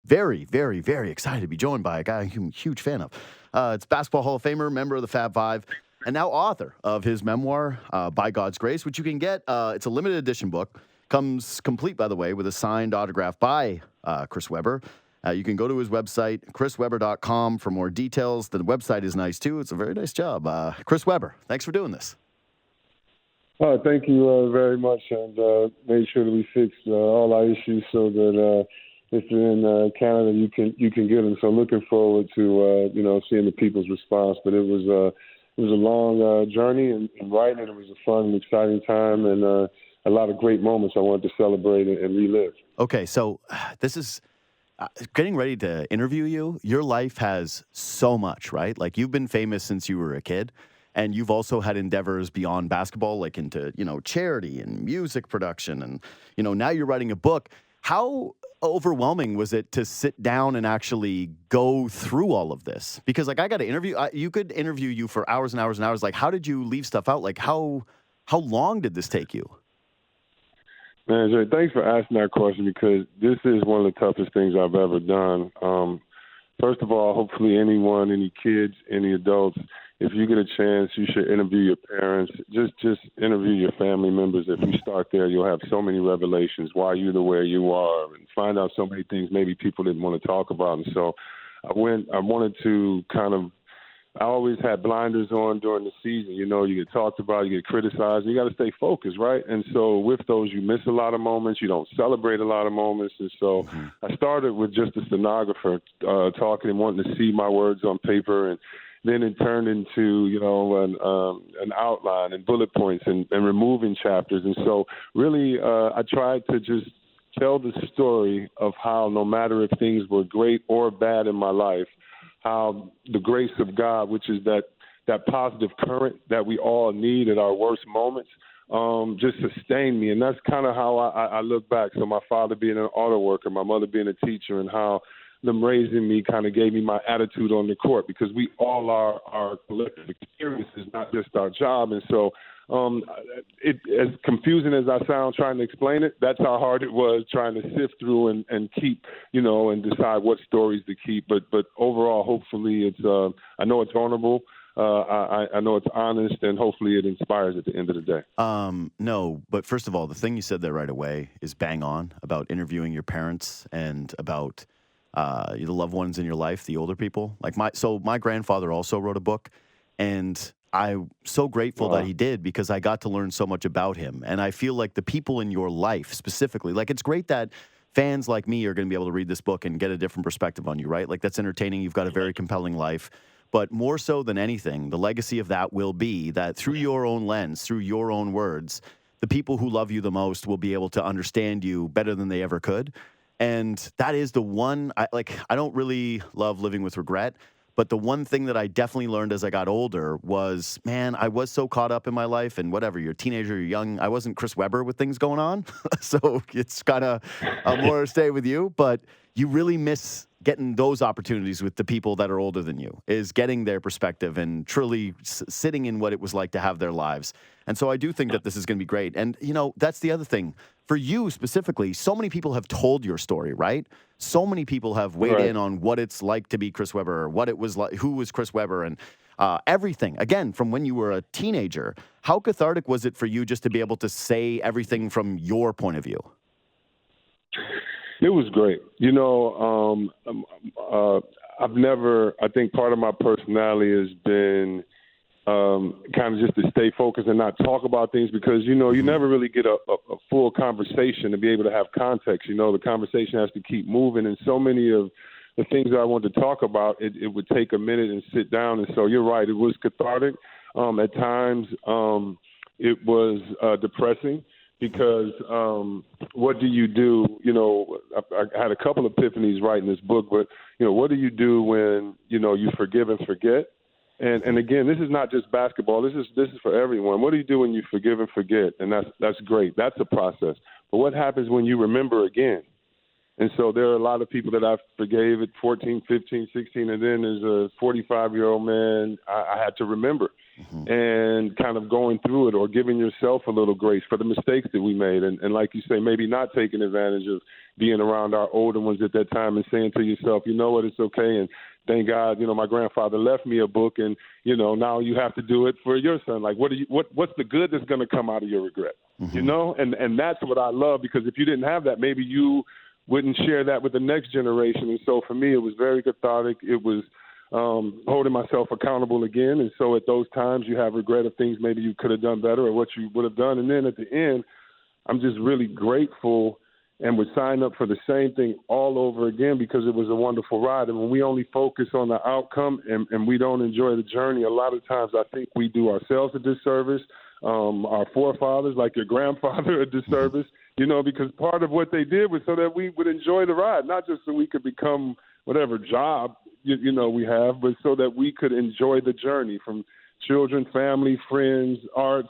very, very, very excited to be joined by a guy I'm a huge fan of. It's Basketball Hall of Famer, member of the Fab Five, and now author of his memoir, By God's Grace, which you can get. It's a limited edition book. Comes complete, by the way, with a signed autograph by Chris Webber. You can go to his website, chriswebber.com, for more details. The website is nice, too. It's a very nice job. Chris Webber, thanks for doing this. Thank you very much, and made sure that we fixed all our issues so that if you're in Canada, you can get them. So I'm looking forward to seeing the people's response. But it was a long journey in writing, and it was a fun and exciting time, and a lot of great moments I wanted to celebrate and relive. Okay, so this is getting ready to interview you. Your life has so much, right? Like, you've been famous since you were a kid, and you've also had endeavors beyond basketball, like into, charity and music production. And, now you're writing a book. How overwhelming was it to sit down and actually go through all of this? Because, I got to interview, you could interview you for hours and hours and hours. Like, how did you leave stuff out? Like, how long did this take you? Man, Jay, thanks for asking that question, because this is one of the toughest things I've ever done. First of all, hopefully anyone, any kids, any adults, if you get a chance, you should interview your parents. Just interview your family members. If you start there, you'll have so many revelations why you're the way you are, and find out so many things maybe people didn't want to talk about. And so I wanted to I always had blinders on during the season. You get talked about, you get criticized, you got to stay focused, right? And so with those, you miss a lot of moments. You don't celebrate a lot of moments. And so I started with just a stenographer talking and wanting to see my words on paper, and then it turned into, an outline and bullet points and removing chapters. And so really I tried to just tell the story of how, no matter if things were great or bad in my life, how the grace of God, which is that positive current that we all need at our worst moments, just sustained me. And that's kind of how I look back. So my father being an auto worker, my mother being a teacher, and how them raising me kind of gave me my attitude on the court, because we all are our collective experiences, not just our job. And so as confusing as I sound trying to explain it, that's how hard it was trying to sift through and keep, and decide what stories to keep. But overall, hopefully it's I know it's vulnerable. I know it's honest, and hopefully it inspires at the end of the day. No, but first of all, the thing you said there right away is bang on about interviewing your parents and about the loved ones in your life, the older people. My grandfather also wrote a book, and I'm so grateful that he did, because I got to learn so much about him. And I feel like the people in your life specifically, it's great that fans like me are going to be able to read this book and get a different perspective on you, right? That's entertaining. You've got a very compelling life. But more so than anything, the legacy of that will be that through your own lens, through your own words, the people who love you the most will be able to understand you better than they ever could. And that is the one, I don't really love living with regret, but the one thing that I definitely learned as I got older was, man, I was so caught up in my life, and whatever, you're a teenager, you're young, I wasn't Chris Webber with things going on. So it's kind of more stay with you, but you really miss getting those opportunities with the people that are older than you, is getting their perspective and truly sitting in what it was like to have their lives. And so I do think that this is going to be great. And, that's the other thing. For you specifically, so many people have told your story, right? So many people have weighed in on what it's like to be Chris Webber, or what it was like, who was Chris Webber, and everything. Again, from when you were a teenager, how cathartic was it for you just to be able to say everything from your point of view? It was great. I think part of my personality has been kind of just to stay focused and not talk about things, because, you never really get a full conversation to be able to have context. The conversation has to keep moving. And so many of the things that I wanted to talk about, it would take a minute and sit down. And so you're right, it was cathartic. At times it was depressing, because what do you do? I had a couple of epiphanies writing this book, but, what do you do when, you forgive and forget? And again, this is not just basketball. This is for everyone. What do you do when you forgive and forget? And that's great. That's a process. But what happens when you remember again? And so there are a lot of people that I forgave at 14, 15, 16, and then as a 45-year-old man, I had to remember and kind of going through it or giving yourself a little grace for the mistakes that we made. And like you say, maybe not taking advantage of being around our older ones at that time and saying to yourself, you know what, it's okay. And thank God, my grandfather left me a book, and, now you have to do it for your son. Like, what's the good that's going to come out of your regret? And that's what I love, because if you didn't have that, maybe you wouldn't share that with the next generation. And so for me, it was very cathartic. It was holding myself accountable again. And so at those times you have regret of things maybe you could have done better or what you would have done. And then at the end, I'm just really grateful and would sign up for the same thing all over again, because it was a wonderful ride. And when we only focus on the outcome and we don't enjoy the journey, a lot of times I think we do ourselves a disservice, our forefathers, like your grandfather, a disservice, because part of what they did was so that we would enjoy the ride, not just so we could become whatever job, we have, but so that we could enjoy the journey from children, family, friends, arts,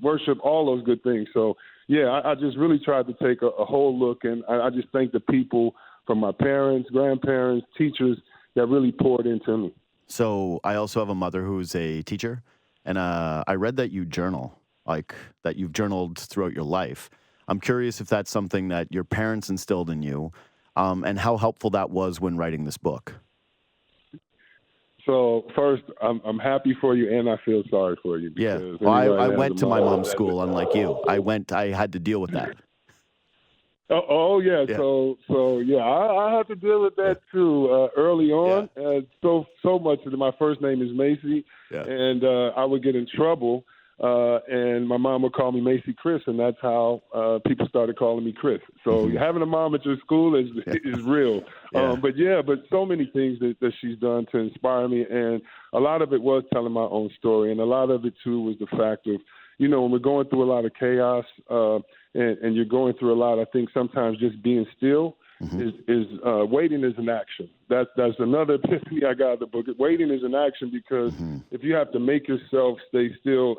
worship, all those good things. So, yeah, I just really tried to take a whole look, and I just thank the people from my parents, grandparents, teachers that really poured into me. So I also have a mother who's a teacher, and I read that you journal, like that you've journaled throughout your life. I'm curious if that's something that your parents instilled in you, and how helpful that was when writing this book. So first, I'm happy for you, and I feel sorry for you. Yeah, well, I went to my mom's school, unlike you. I had to deal with that. Yeah. Yeah. So yeah, I had to deal with that too early on. Yeah. So much that my first name is Macy, and I would get in trouble, and my mom would call me Macy Chris, and that's how people started calling me Chris. So having a mom at your school is real. Yeah. But so many things that she's done to inspire me, and a lot of it was telling my own story, and a lot of it too was the fact of, when we're going through a lot of chaos, and you're going through a lot, I think sometimes just being still is waiting is an action. That's another epiphany I got in the book. Waiting is an action, because if you have to make yourself stay still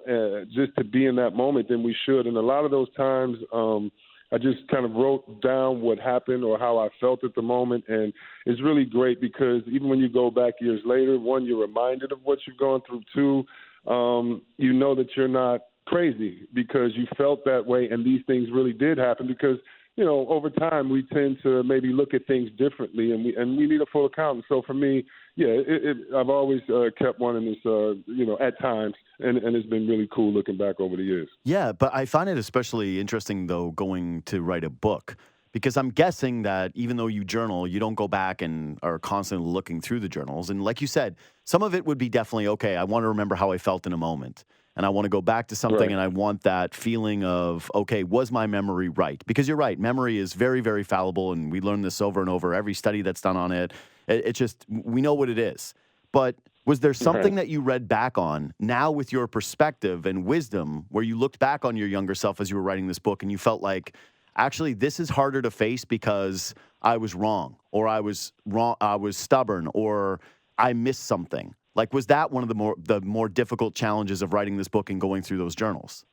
just to be in that moment, then we should. And a lot of those times, I just kind of wrote down what happened or how I felt at the moment. And it's really great, because even when you go back years later, one, you're reminded of what you've gone through. Two, you know that you're not crazy, because you felt that way, and these things really did happen. Because over time we tend to maybe look at things differently, and we need a full account. So for me, I've always kept wanting this, at times, and it's been really cool looking back over the years. Yeah, but I find it especially interesting, though, going to write a book, because I'm guessing that even though you journal, you don't go back and are constantly looking through the journals. And like you said, some of it would be definitely, okay, I want to remember how I felt in a moment. And I want to go back to something, and I want that feeling of, okay, was my memory right? Because you're right, memory is very, very fallible, and we learn this over and over. Every study that's done on it, it's just, we know what it is. But was there something that you read back on now with your perspective and wisdom, where you looked back on your younger self as you were writing this book, and you felt like, actually, this is harder to face because I was wrong, or I was stubborn, or I missed something? Like, was that one of the more difficult challenges of writing this book and going through those journals?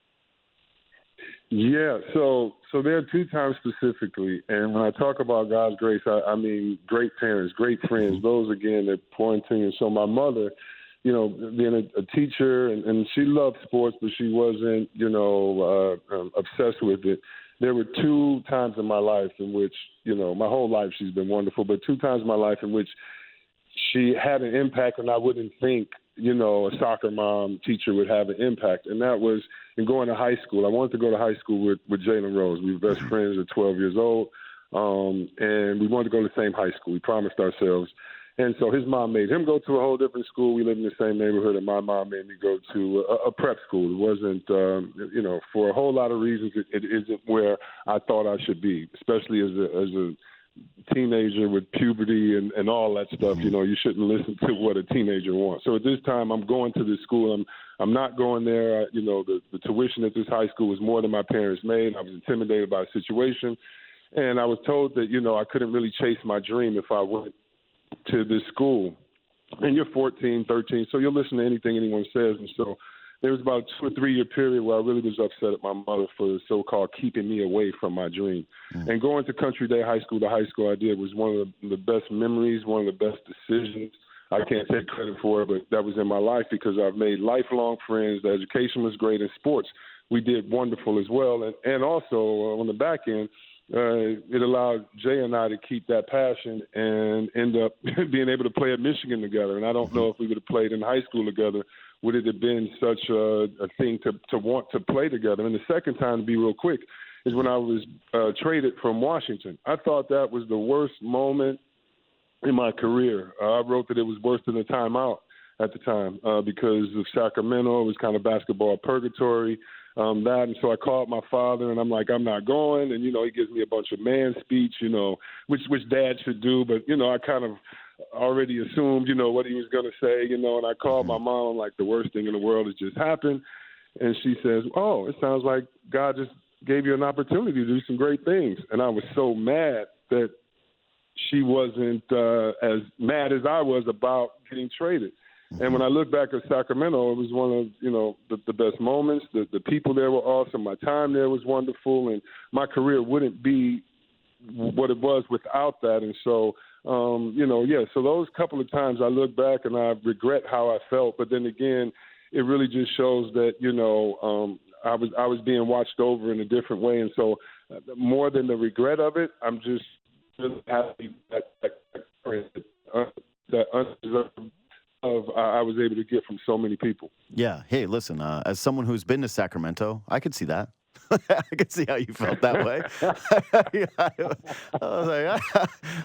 Yeah, so there are two times specifically, and when I talk about God's grace, I mean great parents, great friends, those, again, that pour into you. So my mother, being a teacher, and she loved sports, but she wasn't, obsessed with it. There were two times in my life in which, my whole life she's been wonderful, but two times in my life in which she had an impact, and I wouldn't think, a soccer mom teacher would have an impact. And that was in going to high school. I wanted to go to high school with Jaylen Rose. We were best friends at 12 years old, and we wanted to go to the same high school. We promised ourselves. And so his mom made him go to a whole different school. We lived in the same neighborhood, and my mom made me go to a prep school. It wasn't, for a whole lot of reasons, it isn't where I thought I should be, especially as a teenager with puberty and all that stuff. You shouldn't listen to what a teenager wants. So at this time, I'm going to this school. I'm not going there. The tuition at this high school was more than my parents made. I was intimidated by the situation, and I was told that I couldn't really chase my dream if I went to this school. And you're 14, 13, so you'll listen to anything anyone says. And so there was about a 2 or 3 year period where I really was upset at my mother for so-called keeping me away from my dream. And going to Country Day High School, the high school I did, was one of the best memories, one of the best decisions. I can't take credit for it, but that was in my life because I've made lifelong friends. The education was great in sports. We did wonderful as well. And also on the back end, it allowed Jay and I to keep that passion and end up being able to play at Michigan together. And I don't know if we would have played in high school together, would it have been such a thing to want to play together. And the second time, to be real quick, is when I was traded from Washington. I thought that was the worst moment in my career. I wrote that it was worse than a timeout at the time because of Sacramento. It was kind of basketball purgatory. And so I called my father, and I'm like, I'm not going. And, he gives me a bunch of man speech, which dad should do. But, I kind of already assumed, what he was going to say, and I called my mom. I'm like, the worst thing in the world has just happened. And she says, oh, it sounds like God just gave you an opportunity to do some great things. And I was so mad that she wasn't as mad as I was about getting traded. And when I look back at Sacramento, it was one of, the best moments. The people there were awesome. My time there was wonderful. And my career wouldn't be what it was without that. And so, so those couple of times I look back and I regret how I felt. But then again, it really just shows that, I was being watched over in a different way. And so more than the regret of it, I'm just really happy that undeserved I was able to get from so many people. Yeah. Hey, listen, as someone who's been to Sacramento, I could see that. I could see how you felt that way. I was like,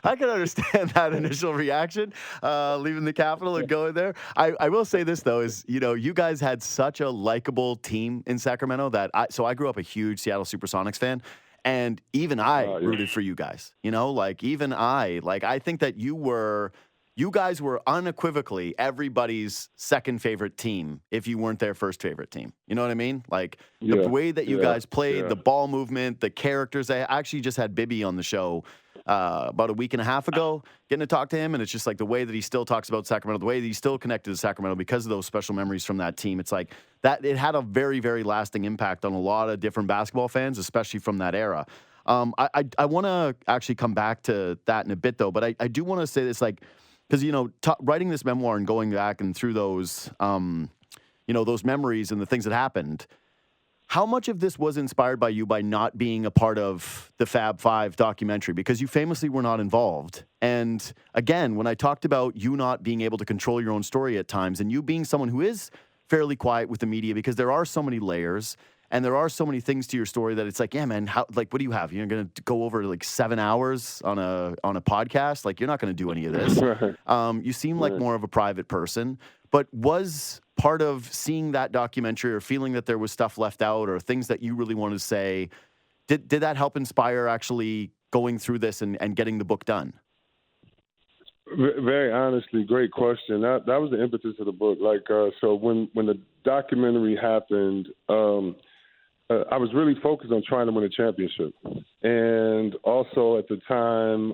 I can understand that initial reaction, leaving the Capitol and going there. I will say this, though, is, you guys had such a likable team in Sacramento that I grew up a huge Seattle Supersonics fan. And even I rooted for you guys, I think that you guys were unequivocally everybody's second favorite team if you weren't their first favorite team. You know what I mean? The way that you guys played, the ball movement, the characters. I actually just had Bibby on the show about a week and a half ago, getting to talk to him, and it's just like the way that he still talks about Sacramento, the way that he's still connected to Sacramento because of those special memories from that team. It's like that it had a very, very lasting impact on a lot of different basketball fans, especially from that era. I want to actually come back to that in a bit, though, but I do want to say this, because, writing this memoir and going back and through those, those memories and the things that happened, how much of this was inspired by you by not being a part of the Fab Five documentary? Because you famously were not involved. And again, when I talked about you not being able to control your own story at times and you being someone who is fairly quiet with the media because there are so many layers and there are so many things to your story that it's like, yeah, man, what do you have? You're going to go over 7 hours on a podcast? You're not going to do any of this. You seem like more of a private person, but was part of seeing that documentary or feeling that there was stuff left out or things that you really wanted to say, did that help inspire actually going through this and getting the book done? Very honestly, great question. That was the impetus of the book. So when the documentary happened, I was really focused on trying to win a championship. And also at the time,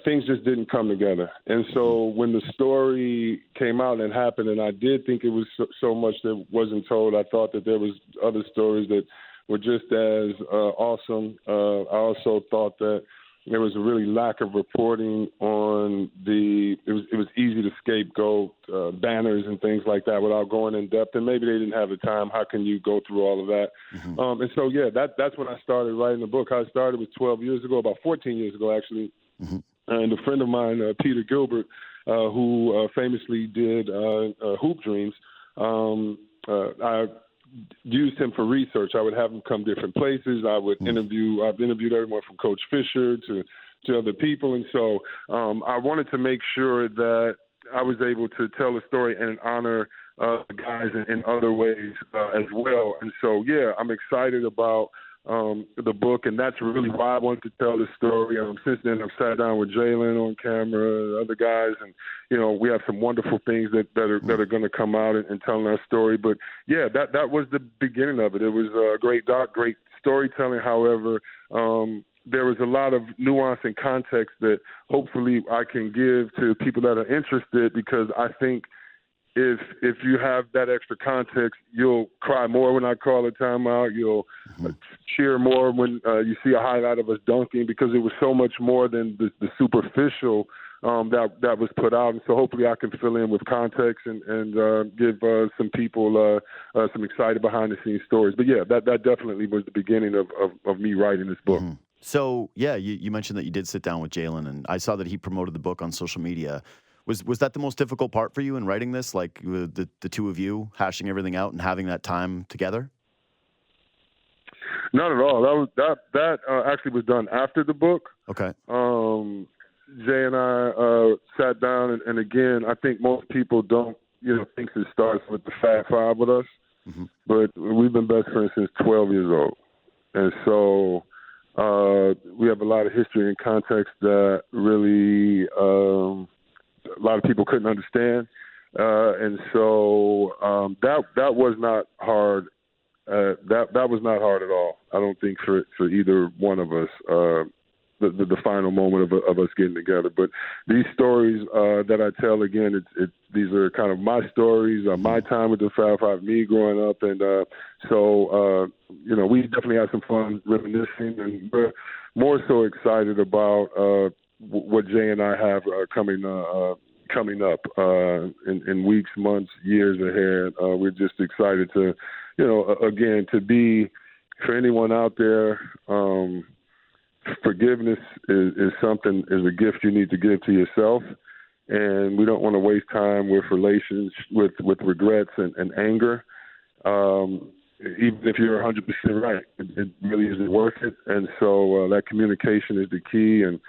things just didn't come together. And so when the story came out and happened, and I did think it was so much that wasn't told, I thought that there was other stories that were just as awesome. I also thought that there was a really lack of reporting on it was easy to scapegoat banners and things like that without going in depth, and maybe they didn't have the time. How can you go through all of that? And so, that's when I started writing the book. I started with 12 years ago, about 14 years ago, actually. And a friend of mine, Peter Gilbert, who famously did Hoop Dreams, I used him for research. I would have him come different places. I've interviewed everyone from Coach Fisher to other people. And so I wanted to make sure that I was able to tell a story and honor the guys in other ways as well. And so, I'm excited about the book, and that's really why I wanted to tell the story. Since then, I've sat down with Jaylen on camera, other guys, and we have some wonderful things that are going to come out and telling our story. But that was the beginning of it. It was a great great storytelling. However, there was a lot of nuance and context that hopefully I can give to people that are interested, because I think if you have that extra context, you'll cry more when I call a timeout. You'll cheer more when you see a highlight of us dunking, because it was so much more than the superficial that was put out. And so hopefully I can fill in with context and give some people some excited behind-the-scenes stories. But, yeah, that definitely was the beginning of me writing this book. Mm-hmm. So, yeah, you mentioned that you did sit down with Jaylen, and I saw that he promoted the book on social media. Was that the most difficult part for you in writing this, like the two of you hashing everything out and having that time together? Not at all. That actually was done after the book. Okay. Jay and I sat down, and again, I think most people don't, think it starts with the Fab Five with us, but we've been best friends since 12 years old, and so we have a lot of history and context that really a lot of people couldn't understand, and so that was not hard. That was not hard at all. I don't think for either one of us. The final moment of us getting together, but these stories that I tell, again, these are kind of my stories, my time with the Fab Five, me growing up, and so we definitely had some fun reminiscing, and we're more so excited about what Jay and I have coming up in weeks, months, years ahead. We're just excited to, again, to be, for anyone out there, forgiveness is a gift you need to give to yourself, and we don't want to waste time with relations, with regrets and anger. Even if you're 100% right, it really isn't worth it. And so that communication is the key. And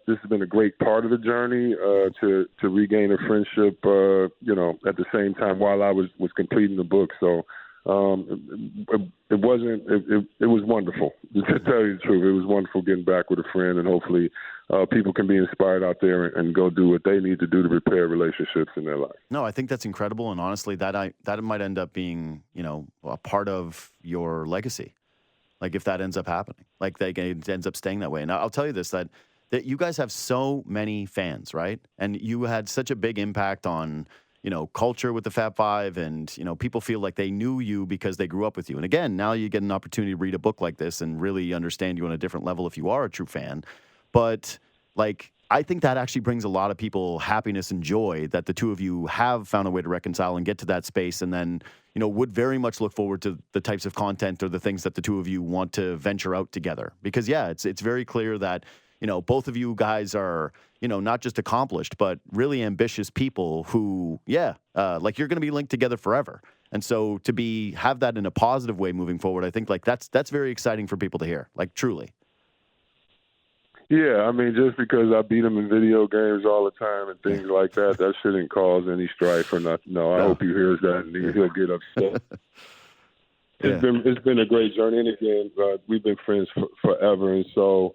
this has been a great part of the journey to regain a friendship, at the same time while I was completing the book. So it was wonderful. To tell you the truth, it was wonderful getting back with a friend, and hopefully people can be inspired out there and go do what they need to do to repair relationships in their life. No, I think that's incredible, and honestly, that might end up being, a part of your legacy. Like if that ends up happening, like it ends up staying that way. And I'll tell you this, that you guys have so many fans, right? And you had such a big impact on, culture with the Fab Five, and, people feel like they knew you because they grew up with you. And again, now you get an opportunity to read a book like this and really understand you on a different level if you are a true fan. But I think that actually brings a lot of people happiness and joy that the two of you have found a way to reconcile and get to that space, and then, would very much look forward to the types of content or the things that the two of you want to venture out together. Because, yeah, it's very clear that, both of you guys are, not just accomplished, but really ambitious people who, you're going to be linked together forever. And so to have that in a positive way moving forward, I think that's very exciting for people to hear, truly. Yeah, I mean, just because I beat him in video games all the time and things like that shouldn't cause any strife or nothing. No, I hope he hears that and he'll get upset. It's been a great journey, and again, we've been friends forever, and so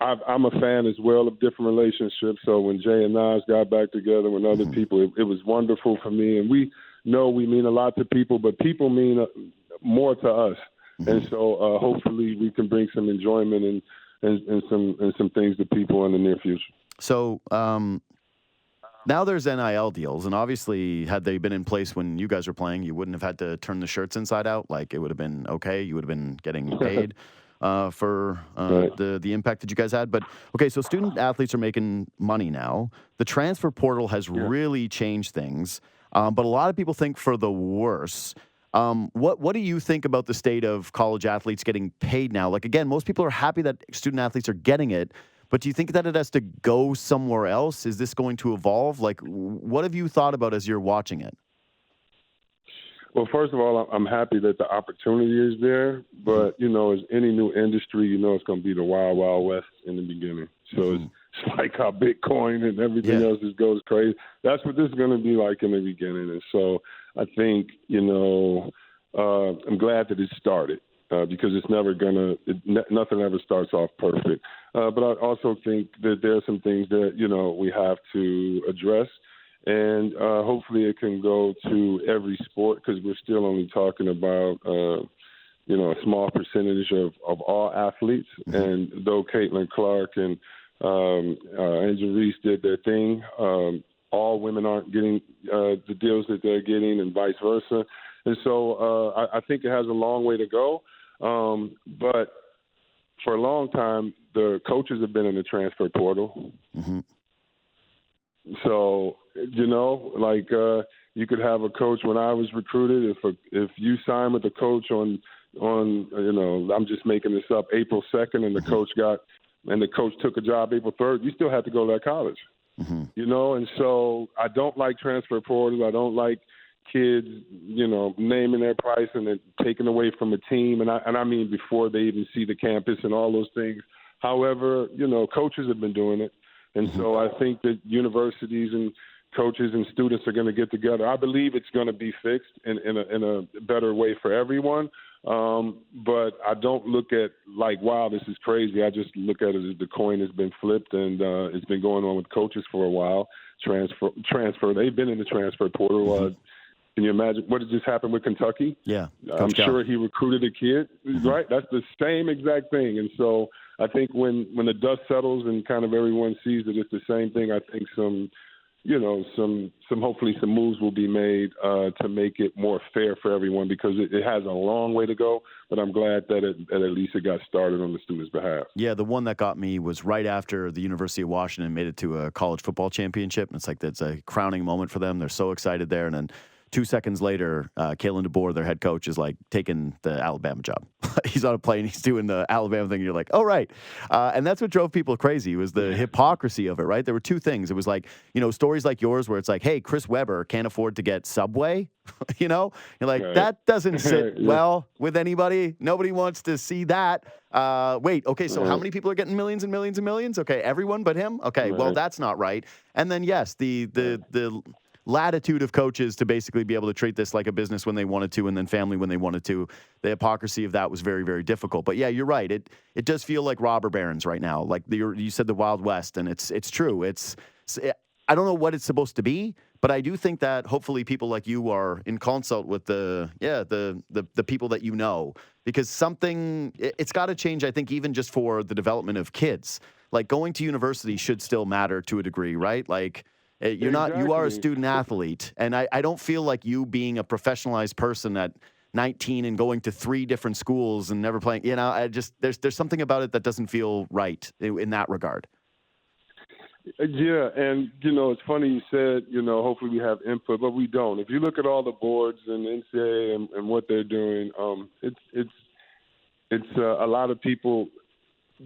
I'm a fan as well of different relationships. So when Jay and Nas got back together, when other people, it was wonderful for me, and we know we mean a lot to people, but people mean more to us, and so hopefully we can bring some enjoyment and some things to people in the near future. So now there's NIL deals, and obviously had they been in place when you guys were playing, you wouldn't have had to turn the shirts inside out. It would have been okay. You would have been getting paid for the impact that you guys had. But, okay, so student athletes are making money now. The transfer portal has really changed things, but a lot of people think for the worse. What do you think about the state of college athletes getting paid now? Again, most people are happy that student athletes are getting it, but do you think that it has to go somewhere else? Is this going to evolve? What have you thought about as you're watching it? Well, first of all, I'm happy that the opportunity is there, but, as any new industry, it's going to be the wild, wild west in the beginning. So it's like how Bitcoin and everything else just goes crazy. That's what this is going to be like in the beginning. And so I think, I'm glad that it started because it's never nothing ever starts off perfect. But I also think that there are some things that, we have to address. And hopefully it can go to every sport, because we're still only talking about, a small percentage of all athletes. And though Caitlin Clark and Angel Reese did their thing, all women aren't getting the deals that they're getting and vice versa. And so I think it has a long way to go. But for a long time, the coaches have been in the transfer portal. Mm-hmm. So, you could have a coach. When I was recruited, if you sign with a coach on I'm just making this up, April 2nd, and the coach took a job April 3rd, you still have to go to that college. Mm-hmm. And so I don't like transfer portals. I don't like kids, naming their price and then taken away from a team. And I mean before they even see the campus and all those things. However, coaches have been doing it. And so I think that universities and coaches and students are going to get together. I believe it's going to be fixed in a better way for everyone. But I don't look at wow, this is crazy. I just look at it as the coin has been flipped, and it's been going on with coaches for a while. Transfer. They've been in the transfer portal. Can you imagine what had just happened with Kentucky? Yeah. I'm sure he recruited a kid, right? That's the same exact thing. And so I think when the dust settles and kind of everyone sees that it's the same thing, I think some hopefully some moves will be made to make it more fair for everyone, because it has a long way to go. But I'm glad that at least it got started on the students' behalf. Yeah, the one that got me was right after the University of Washington made it to a college football championship. And it's like that's a crowning moment for them. They're so excited there. And then 2 seconds later, Kalen DeBoer, their head coach, is like taking the Alabama job. He's on a plane, he's doing the Alabama thing, and you're like, oh, right. And that's what drove people crazy, was the hypocrisy of it, right? There were two things. It was like, stories like yours where it's like, hey, Chris Webber can't afford to get Subway. You're like, that doesn't sit well with anybody. Nobody wants to see that. Wait, okay, so how many people are getting millions and millions and millions? Okay, everyone but him? Okay, well, that's not right. And then, yes, the latitude of coaches to basically be able to treat this like a business when they wanted to, and then family when they wanted to. The hypocrisy of that was very, very difficult. But yeah, you're right. It does feel like robber barons right now. Like you said, the Wild West, and it's true. I don't know what it's supposed to be, but I do think that hopefully people like you are in consult with the people that you know, because it's got to change. I think even just for the development of kids, like going to university should still matter to a degree, right? Like. You are a student athlete, and I don't feel like you being a professionalized person at 19 and going to 3 different schools and never playing, there's something about it that doesn't feel right in that regard. Yeah, and, it's funny you said, hopefully we have input, but we don't. If you look at all the boards and NCAA and what they're doing, it's a lot of people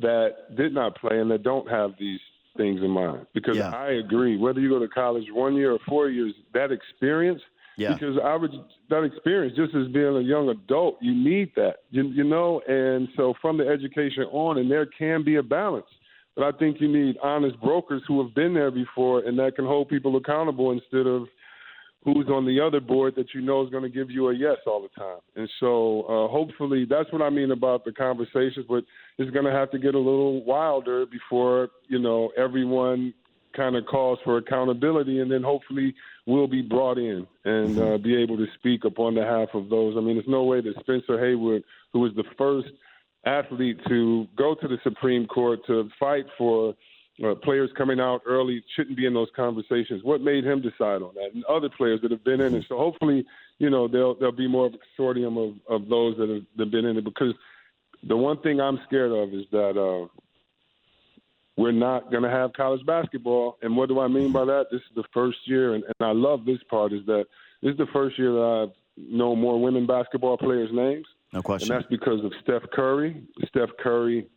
that did not play and that don't have these things in mind, because I agree, whether you go to college 1 year or 4 years, that experience, because that experience, just as being a young adult, you need that, and so from the education on, and there can be a balance, but I think you need honest brokers who have been there before and that can hold people accountable instead of who's on the other board that is going to give you a yes all the time. And so hopefully that's what I mean about the conversations, but it's going to have to get a little wilder before, everyone kind of calls for accountability, and then hopefully we'll be brought in and be able to speak upon behalf of those. I mean, there's no way that Spencer Haywood, who was the first athlete to go to the Supreme Court to fight for players coming out early, shouldn't be in those conversations. What made him decide on that? And other players that have been in it. So hopefully, there'll be more of a consortium of those that have been in it, because the one thing I'm scared of is that we're not going to have college basketball. And what do I mean by that? This is the first year, and I love this part, is that this is the first year that I've known more women basketball players' names. No question. And that's because of Steph Curry. Steph Curry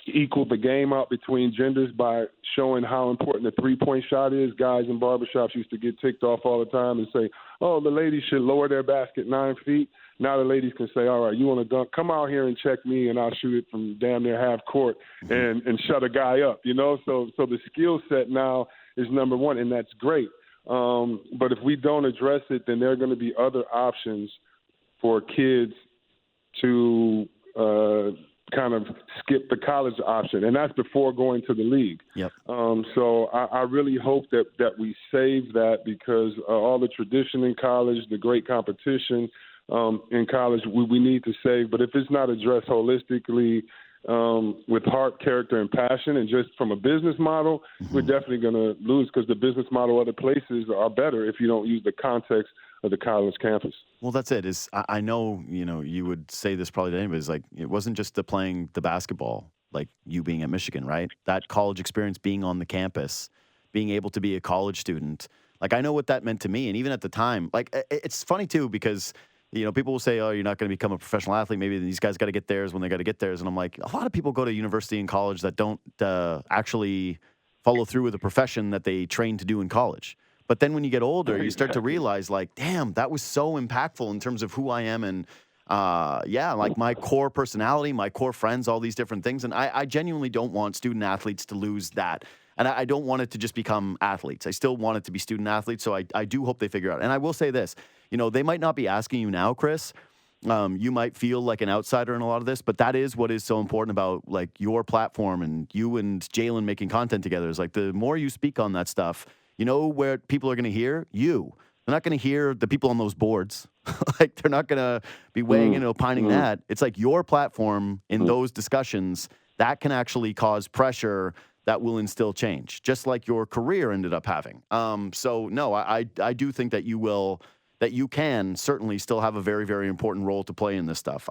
equaled the game out between genders by showing how important the three-point shot is. Guys in barbershops used to get ticked off all the time and say, oh, the ladies should lower their basket 9 feet. Now the ladies can say, all right, you want to dunk? Come out here and check me, and I'll shoot it from damn near half court and shut a guy up, So the skill set now is number one, and that's great. But if we don't address it, then there are going to be other options for kids to kind of skip the college option, and that's before going to the league. Yep. So I really hope that we save that, because all the tradition in college, the great competition in college, we need to save. But if it's not addressed holistically, with heart, character, and passion. And just from a business model, we're definitely going to lose because the business model other places are better if you don't use the context of the college campus. Well, that's it. I know, you would say this probably to anybody. It's like, it wasn't just the playing the basketball, like you being at Michigan, right? That college experience, being on the campus, being able to be a college student. Like, I know what that meant to me. And even at the time, like, it's funny too, because, people will say, oh, you're not going to become a professional athlete. Maybe these guys got to get theirs when they got to get theirs. And I'm like, a lot of people go to university and college that don't actually follow through with a profession that they train to do in college. But then when you get older, you start to realize, like, damn, that was so impactful in terms of who I am and, like my core personality, my core friends, all these different things. And I genuinely don't want student athletes to lose that. And I don't want it to just become athletes. I still want it to be student athletes. So I do hope they figure out. And I will say this, they might not be asking you now, Chris. You might feel like an outsider in a lot of this, but that is what is so important about like your platform and you and Jaylen making content together is like the more you speak on that stuff, where people are going to hear you. They're not going to hear the people on those boards. Like they're not going to be weighing in and opining that. It's like your platform in those discussions that can actually cause pressure that will instill change, just like your career ended up having. So no, I do think that you can certainly still have a very, very important role to play in this stuff.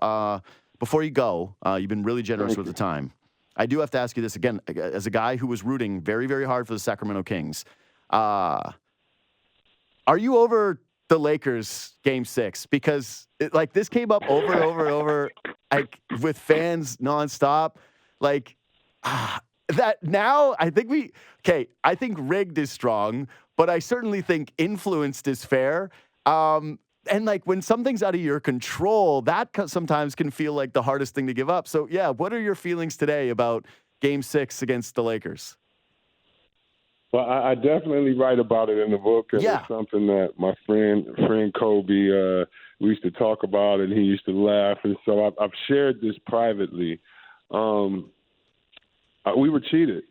Before you go, you've been really generous with the time. I do have to ask you this again, as a guy who was rooting very, very hard for the Sacramento Kings. Are you over the Lakers Game 6? Because this came up over and over and over, like with fans nonstop. That now I think I think rigged is strong, but I certainly think influenced is fair. And when something's out of your control, that sometimes can feel like the hardest thing to give up. So yeah, what are your feelings today about Game 6 against the Lakers? Well, I definitely write about it in the book, and it's something that my friend Kobe, we used to talk about, and he used to laugh, and so I've shared this privately. We were cheated,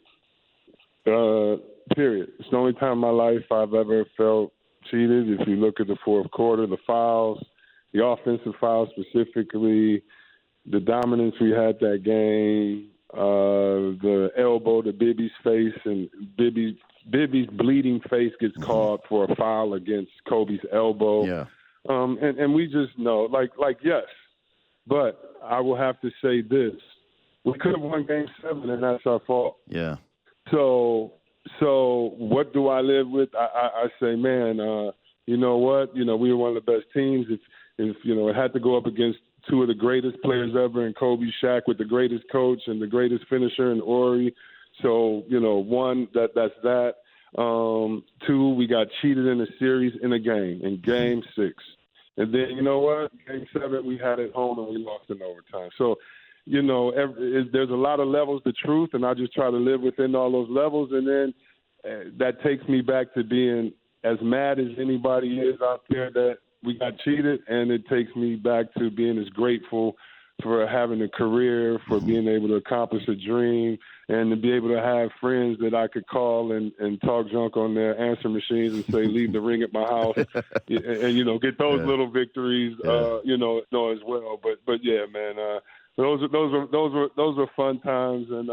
period. It's the only time in my life I've ever felt cheated. If you look at the fourth quarter, the fouls, the offensive fouls specifically, the dominance we had that game, the elbow to Bibby's face, and Bibby's bleeding face gets called for a foul against Kobe's elbow. Yeah. And we just know, yes. But I will have to say this. We could have won Game 7, and that's our fault. Yeah. So what do I live with? I say, man, you know what? We were one of the best teams. If it had to go up against two of the greatest players ever in Kobe, Shaq, with the greatest coach and the greatest finisher in Ori. So, one, that's that. Two, we got cheated in a series in a game, in Game 6. And then, you know what? Game 7, we had it home and we lost in overtime. So, there's a lot of levels to truth, and I just try to live within all those levels. And then that takes me back to being as mad as anybody is out there that we got cheated, and it takes me back to being as grateful for having a career, for being able to accomplish a dream, and to be able to have friends that I could call and talk junk on their answer machines and say, leave the ring at my house, and get those little victories, as well. But yeah, man, those are fun times, and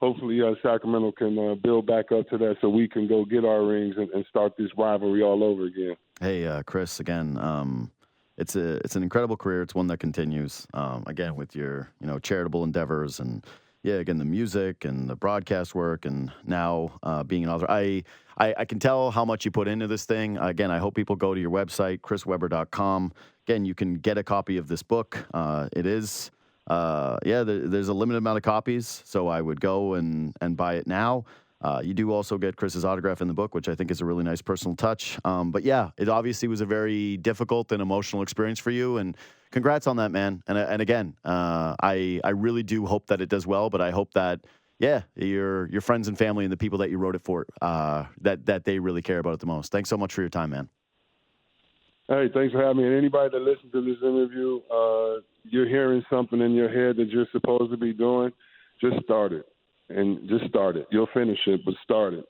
hopefully Sacramento can build back up to that so we can go get our rings and start this rivalry all over again. Hey, Chris, again, it's an incredible career. It's one that continues, again, with your, charitable endeavors and, again, the music and the broadcast work and now being an author. I can tell how much you put into this thing. Again, I hope people go to your website, chrisweber.com. Again, you can get a copy of this book. It is, there's a limited amount of copies, so I would go and buy it now. You do also get Chris's autograph in the book, which I think is a really nice personal touch. But yeah, it obviously was a very difficult and emotional experience for you. And congrats on that, man. And again, I really do hope that it does well. But I hope that, your friends and family and the people that you wrote it for, that they really care about it the most. Thanks so much for your time, man. Hey, thanks for having me. And anybody that listens to this interview, you're hearing something in your head that you're supposed to be doing, just start it. And just start it. You'll finish it, but start it.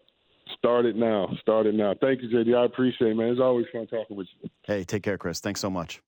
Start it now. Start it now. Thank you, JD. I appreciate it, man. It's always fun talking with you. Hey, take care, Chris. Thanks so much.